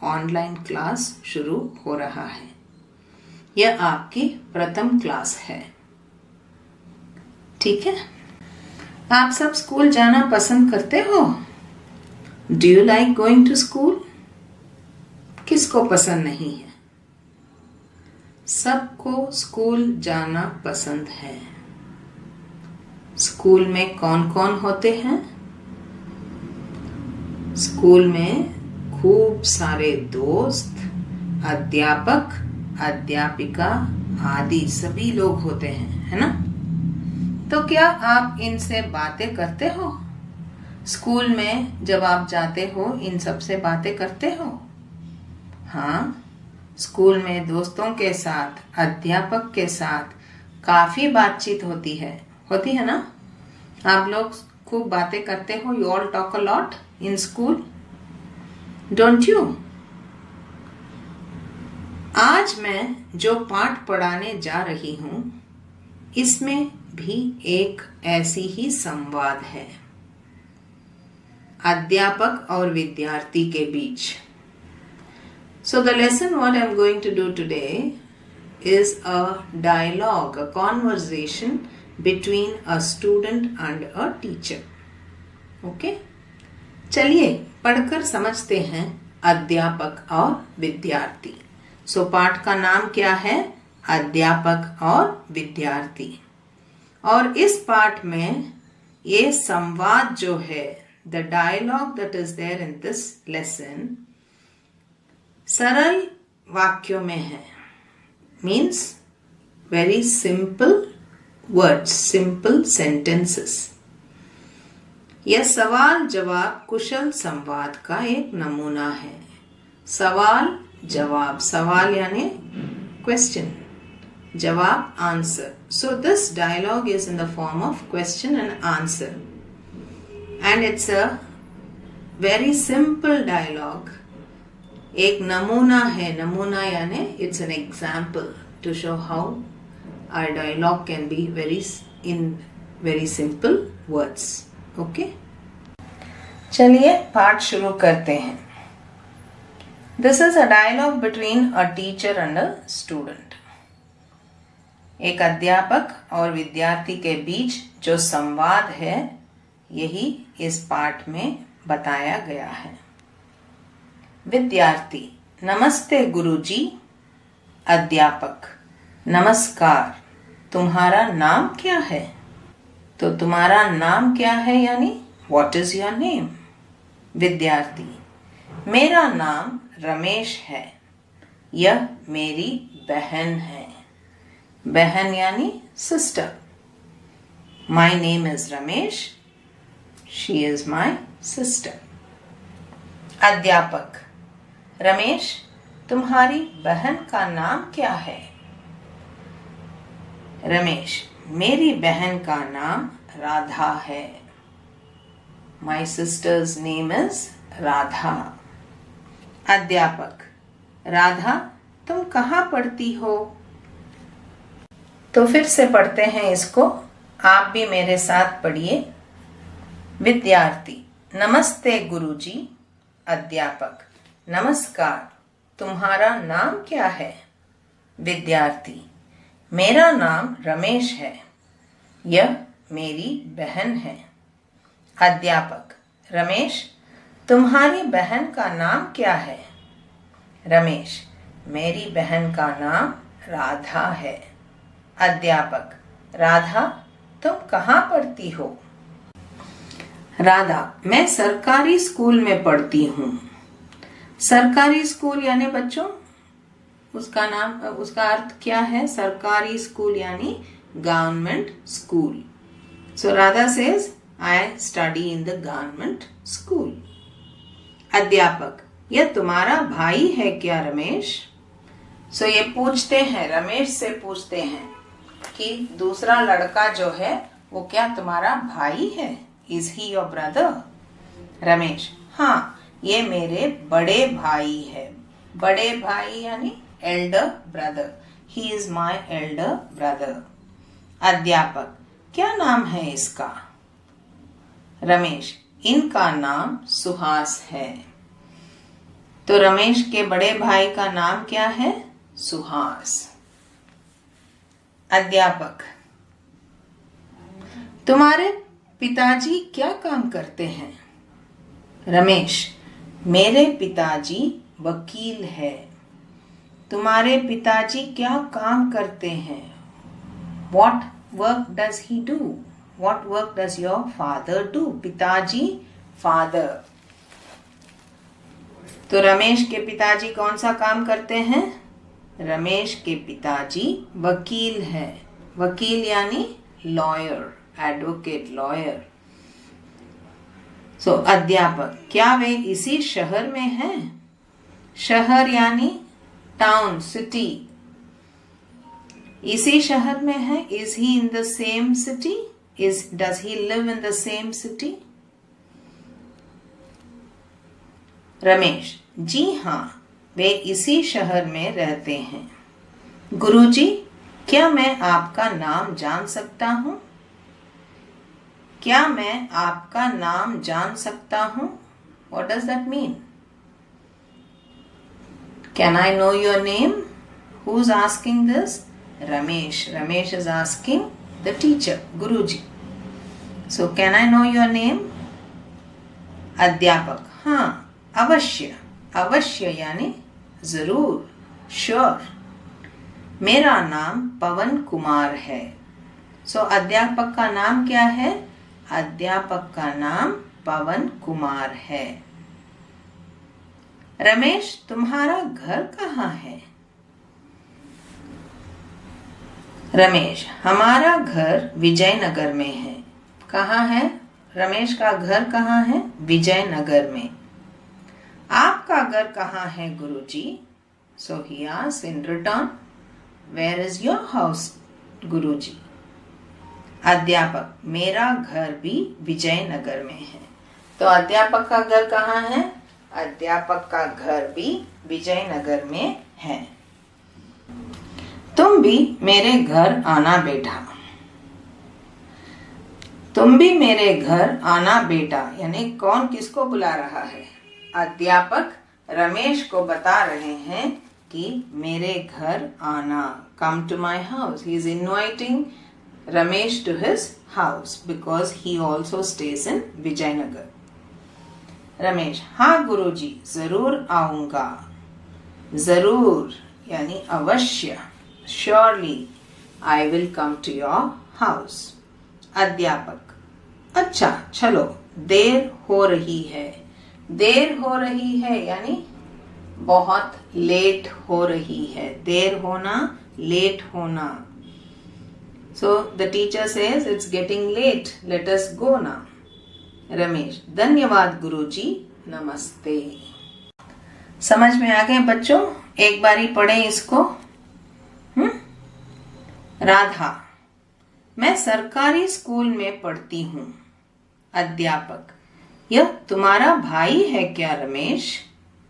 Online class शुरू हो रहा है। यह आपकी प्रथम क्लास है। ठीक है, आप सब स्कूल जाना पसंद करते हो? Do you like going to school? किसको पसंद नहीं है? सबको स्कूल जाना पसंद है। स्कूल में कौन कौन होते हैं? स्कूल में खूब सारे दोस्त, अध्यापक, अध्यापिका आदि सभी लोग होते हैं, है ना? तो क्या आप इनसे बातें करते हो? स्कूल में जब आप जाते हो इन सब से बातें करते हो? हाँ, स्कूल में दोस्तों के साथ, अध्यापक के साथ काफी बातचीत होती है ना? आप लोग खूब बातें करते हो। You all talk a lot in school, don't you? आज मैं जो पाठ पढ़ाने जा रही हूं इसमें भी एक ऐसी ही संवाद है अध्यापक और विद्यार्थी के बीच। So the lesson what I am going to do today is a dialogue, a conversation between a student and a teacher. Okay? चलिए पढ़कर समझते हैं अध्यापक और विद्यार्थी। So पाठ का नाम क्या है? अध्यापक और विद्यार्थी। और इस पाठ में ये संवाद जो है, the dialogue that is there in this lesson, सरल वाक्यों में है। Means very simple words, simple sentences. यह सवाल जवाब कुशल संवाद का एक नमूना है। सवाल जवाब, सवाल यानी क्वेश्चन, जवाब answer. So this dialogue is in the form of question and answer and it's a very simple dialogue. एक नमूना है। नमूना यानी it's an example to show how our dialogue can be very simple words. Okay, चलिए पाठ शुरू करते हैं। This is a dialogue between a teacher and a student. एक अध्यापक और विद्यार्थी के बीच जो संवाद है यही इस पाठ में बताया गया है। विद्यार्थी: नमस्ते गुरुजी। अध्यापक: नमस्कार, तुम्हारा नाम क्या है? तो तुम्हारा नाम क्या है यानी व्हाट इज योर नेम? विद्यार्थी: मेरा नाम रमेश है। यह मेरी बहन है। बहन यानी sister. My name is Ramesh, she is my sister. अध्यापक: रमेश, तुम्हारी बहन का नाम क्या है? रमेश: मेरी बहन का नाम राधा है। माई सिस्टर्स नेम इज राधा। अध्यापक: राधा, तुम कहाँ पढ़ती हो? तो फिर से पढ़ते हैं इसको, आप भी मेरे साथ पढ़िए। विद्यार्थी: नमस्ते गुरुजी। अध्यापक: नमस्कार, तुम्हारा नाम क्या है? विद्यार्थी: मेरा नाम रमेश है। यह मेरी बहन है। अध्यापक: रमेश, तुम्हारी बहन का नाम क्या है? रमेश: मेरी बहन का नाम राधा है। अध्यापक: राधा, तुम कहाँ पढ़ती हो? राधा: मैं सरकारी स्कूल में पढ़ती हूँ। सरकारी स्कूल यानी बच्चों उसका अर्थ क्या है? सरकारी स्कूल यानी government school. So Radha says I study in the government school. अध्यापक: यह तुम्हारा भाई है क्या रमेश? सो ये पूछते हैं, रमेश से पूछते हैं कि दूसरा लड़का जो है वो क्या तुम्हारा भाई है? Is he your brother? Ramesh: हाँ, ये मेरे बड़े भाई है। बड़े भाई यानी Elder brother. He is my elder brother. अध्यापक: क्या नाम है इसका? रमेश: इनका नाम सुहास है। तो रमेश के बड़े भाई का नाम क्या है? सुहास। अध्यापक, तुम्हारे पिताजी क्या काम करते हैं? रमेश, मेरे पिताजी वकील है। तुम्हारे पिताजी क्या काम करते हैं? What work does he do? What work does your father do? पिताजी, father। तो रमेश के पिताजी कौन सा काम करते हैं? रमेश के पिताजी वकील है। वकील यानी लॉयर, एडवोकेट, लॉयर। सो अध्यापक, क्या वे इसी शहर में हैं? शहर यानी टाउन, सिटी। इसी शहर में है। Is he in the same city? Does he live in the same city? Ramesh, जी हाँ, वे इसी शहर में रहते हैं। गुरुजी, क्या मैं आपका नाम जान सकता हूँ? क्या मैं आपका नाम जान सकता हूँ? What does that mean? Can I know your name? Who's asking this? Ramesh. Ramesh is asking the teacher, Guruji. So, can I know your name? अध्यापक, हाँ, अवश्य। अवश्य यानी जरूर, श्योर। मेरा नाम पवन कुमार है। सो अध्यापक का नाम क्या है? अध्यापक का नाम पवन कुमार है। रमेश, तुम्हारा घर कहाँ है? रमेश, हमारा घर विजयनगर में है। कहाँ है? रमेश का घर कहाँ है? विजयनगर में। आपका घर कहाँ है गुरुजी? So he asks in return, where is your house, गुरुजी? अध्यापक, मेरा घर भी विजयनगर में है। तो अध्यापक का घर कहाँ है? अध्यापक का घर भी विजयनगर में है। तुम भी मेरे घर आना बेटा। तुम भी मेरे घर आना बेटा यानी कौन किसको बुला रहा है? अध्यापक रमेश को बता रहे हैं कि मेरे घर आना, come to my house. He is inviting Ramesh to his house because he also stays in Vijayanagar. Ramesh, हाँ गुरुजी, जरूर आऊंगा। जरूर यानी अवश्य, surely I will come to your house. अध्यापक, अच्छा चलो, देर हो रही है। देर हो रही है यानी बहुत लेट हो रही है। देर होना, लेट होना। So the teacher says it's getting late, let us go now. Ramesh, धन्यवाद गुरुजी, नमस्ते। समझ में आ गए बच्चों? एक बारी पढ़े इसको। राधा, मैं सरकारी स्कूल में पढ़ती हूँ। अध्यापक, यह तुम्हारा भाई है क्या रमेश?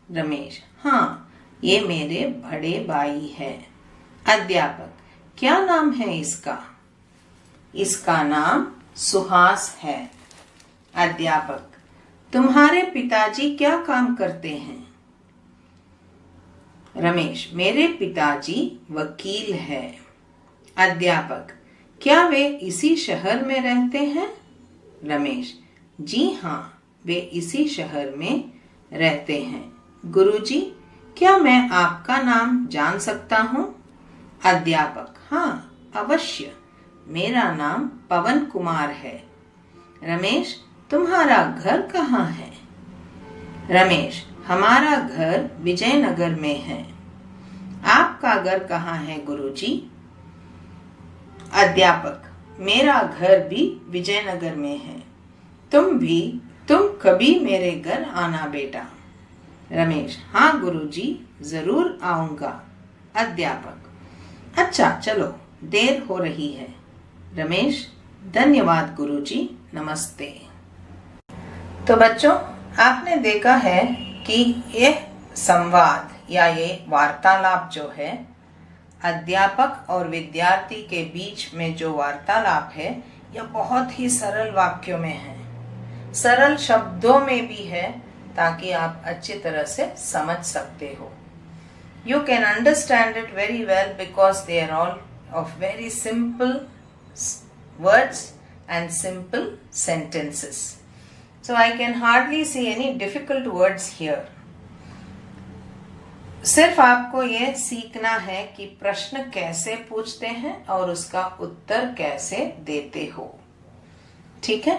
रमेश, हाँ, ये मेरे बड़े भाई है। अध्यापक, क्या नाम है इसका? इसका नाम सुहास है। अध्यापक, तुम्हारे पिताजी क्या काम करते हैं? रमेश, मेरे पिताजी वकील है। अध्यापक, क्या वे इसी शहर में रहते हैं? रमेश, जी हाँ, वे इसी शहर में रहते हैं। गुरुजी, क्या मैं आपका नाम जान सकता हूँ? अध्यापक, हाँ, अवश्य, मेरा नाम पवन कुमार है। रमेश, तुम्हारा घर कहाँ है? रमेश, हमारा घर विजयनगर में है। आपका घर कहाँ है गुरुजी? अध्यापक, मेरा घर भी विजयनगर में है। तुम कभी मेरे घर आना बेटा। रमेश, हाँ गुरुजी, जरूर आऊंगा। अध्यापक, अच्छा चलो, देर हो रही है। रमेश, धन्यवाद गुरुजी, नमस्ते। तो बच्चों, आपने देखा है कि यह संवाद या ये वार्तालाप जो है, अध्यापक और विद्यार्थी के बीच में जो वार्तालाप है, यह बहुत ही सरल वाक्यों में है, सरल शब्दों में भी है ताकि आप अच्छी तरह से समझ सकते हो. You can understand it very well because they are all of very simple words and simple sentences. So I can hardly see any difficult words here. सिर्फ आपको ये सीखना है कि प्रश्न कैसे पूछते हैं और उसका उत्तर कैसे देते हो. ठीक है.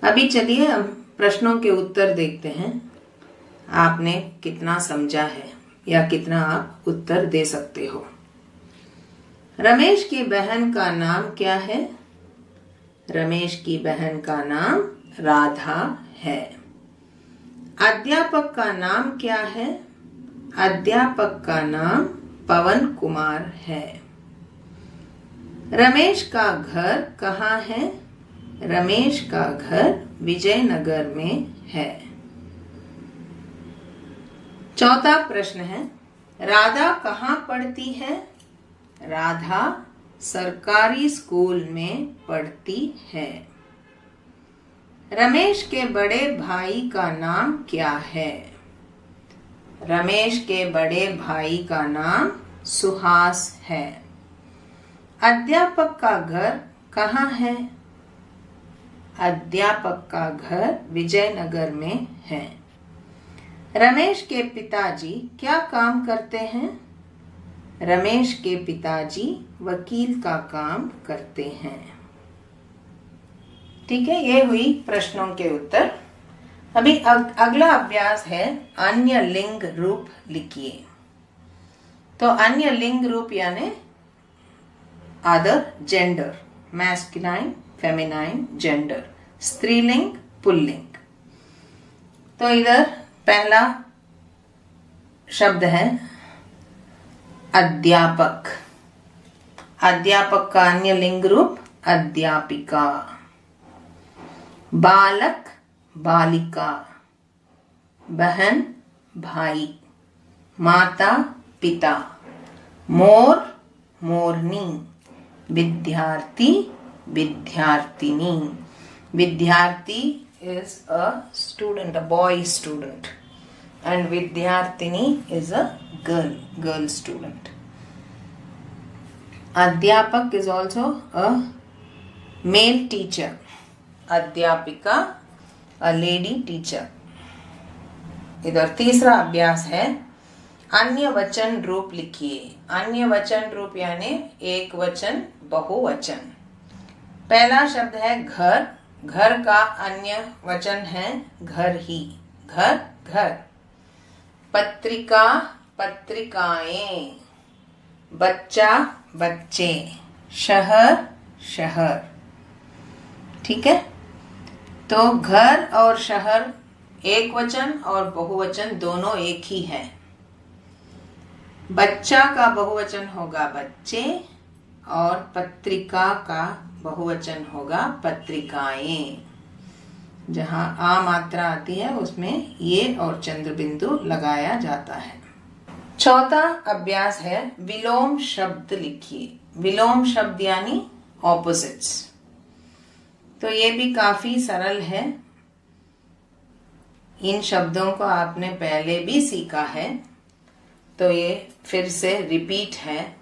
अभी चलिए हम प्रश्नों के उत्तर देखते हैं. आपने कितना समझा है या कितना आप उत्तर दे सकते हो. रमेश की बहन का नाम क्या है? रमेश की बहन का नाम राधा है. अध्यापक का नाम क्या है? अध्यापक का नाम पवन कुमार है. रमेश का घर कहाँ है? रमेश का घर विजयनगर में है. चौथा प्रश्न है, राधा कहाँ पढ़ती है? राधा सरकारी स्कूल में पढ़ती है. रमेश के बड़े भाई का नाम क्या है? रमेश के बड़े भाई का नाम सुहास है. अध्यापक का घर कहाँ है? अध्यापक का घर विजयनगर में है. रमेश के पिताजी क्या काम करते हैं? रमेश के पिताजी वकील का काम करते हैं. ठीक है, ये हुई प्रश्नों के उत्तर. अभी अगला अभ्यास है अन्य लिंग रूप लिखिए. तो अन्य लिंग रूप यानी other gender, masculine, feminine, gender, स्त्रीलिंग, पुल्लिंग. तो इधर पहला शब्द है अध्यापक. अध्यापक का अन्य लिंग रूप अध्यापिका. बालक, बालिका. बहन, भाई. माता, पिता. मोर, मोरनी. विद्यार्थी, विद्यार्थिनी. विद्यार्थी is a student, a boy student, and vidyarthini is a girl student. Adhyapak is also a male teacher. Adhyapika, a lady teacher. इधर तीसरा अभ्यास है अन्य वचन रूप लिखिए. अन्य वचन रूप यानी एक वचन, बहुवचन. पहला शब्द है घर. घर का अन्य वचन है घर ही. घर, घर. पत्रिका, पत्रिकाएं. बच्चा, बच्चे. शहर, शहर. ठीक है. तो घर और शहर एक वचन और बहुवचन दोनों एक ही है. बच्चा का बहुवचन होगा बच्चे और पत्रिका का बहुवचन होगा पत्रिकाएं. जहां आ मात्रा आती है उसमें ये और चंद्र बिंदु लगाया जाता है. चौथा अभ्यास है विलोम शब्द लिखिए. विलोम शब्द यानी ऑपोजिट्स. तो ये भी काफी सरल है. इन शब्दों को आपने पहले भी सीखा है, तो ये फिर से रिपीट है.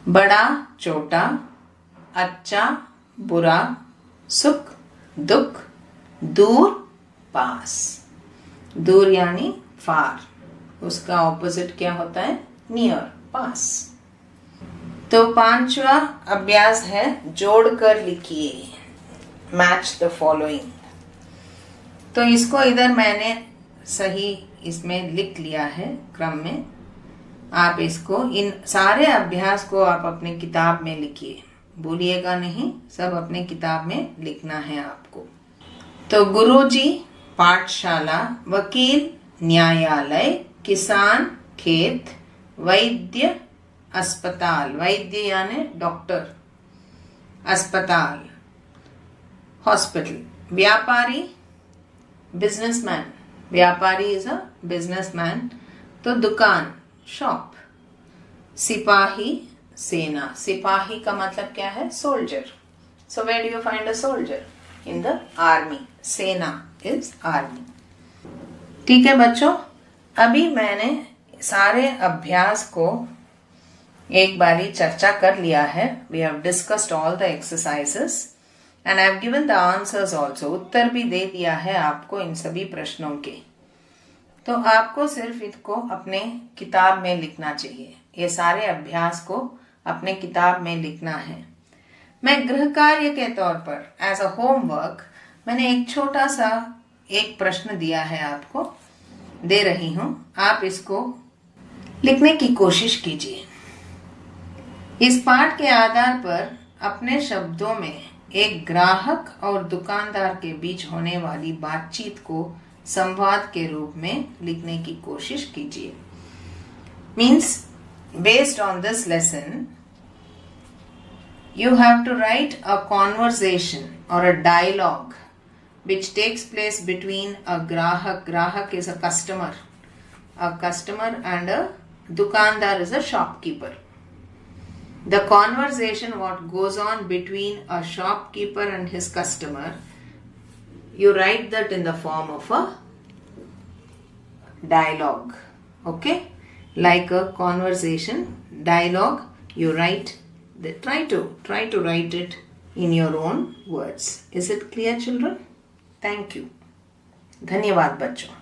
बड़ा, छोटा. अच्छा, बुरा. सुख, दुख. दूर, पास. दूर यानी फार. उसका ऑपोजिट क्या होता है? नियर, पास. तो पांचवा अभ्यास है जोड़कर लिखिए. Match the following. तो इसको इधर मैंने सही इसमें लिख लिया है क्रम में. आप इसको इन सारे अभ्यास को आप अपने किताब में लिखिए. भूलिएगा नहीं, सब अपने किताब में लिखना है आपको. तो गुरुजी, पाठशाला. वकील, न्यायालय. किसान, खेत. वैद्य, अस्पताल. वैद्य यानी डॉक्टर. अस्पताल, हॉस्पिटल. व्यापारी, बिजनेसमैन. व्यापारी इज अ बिजनेसमैन. तो दुकान, शॉप. सिपाही, सेना. सिपाही का मतलब क्या है? Soldier. So where do you find a soldier? In the army. सेना, is army. ठीक है बच्चों, अभी मैंने सारे अभ्यास को एक बारी चर्चा कर लिया है. We have discussed all the exercises and I have given the answers also. उत्तर भी दे दिया है आपको इन सभी प्रश्नों के. तो आपको सिर्फ इसको अपने किताब में लिखना चाहिए. ये सारे अभ्यास को अपने किताब में लिखना है. मैं गृह कार्य के तौर पर एज अ होमवर्क मैंने एक छोटा सा एक प्रश्न दिया है, आपको दे रही हूं. आप इसको लिखने की कोशिश कीजिए. इस पाठ के आधार पर अपने शब्दों में एक ग्राहक और दुकानदार के बीच होने वाली बातचीत को संवाद के रूप में लिखने की कोशिश कीजिए. Means based on this lesson you have to write a conversation or a dialogue which takes place between a grahak is a customer and a dukandar is a shopkeeper. The conversation what goes on between a shopkeeper and his customer, you write that in the form of a dialogue. Okay, like a conversation dialogue, you write try to write it in your own words. Is it clear children? Thank you. धन्यवाद बच्चों.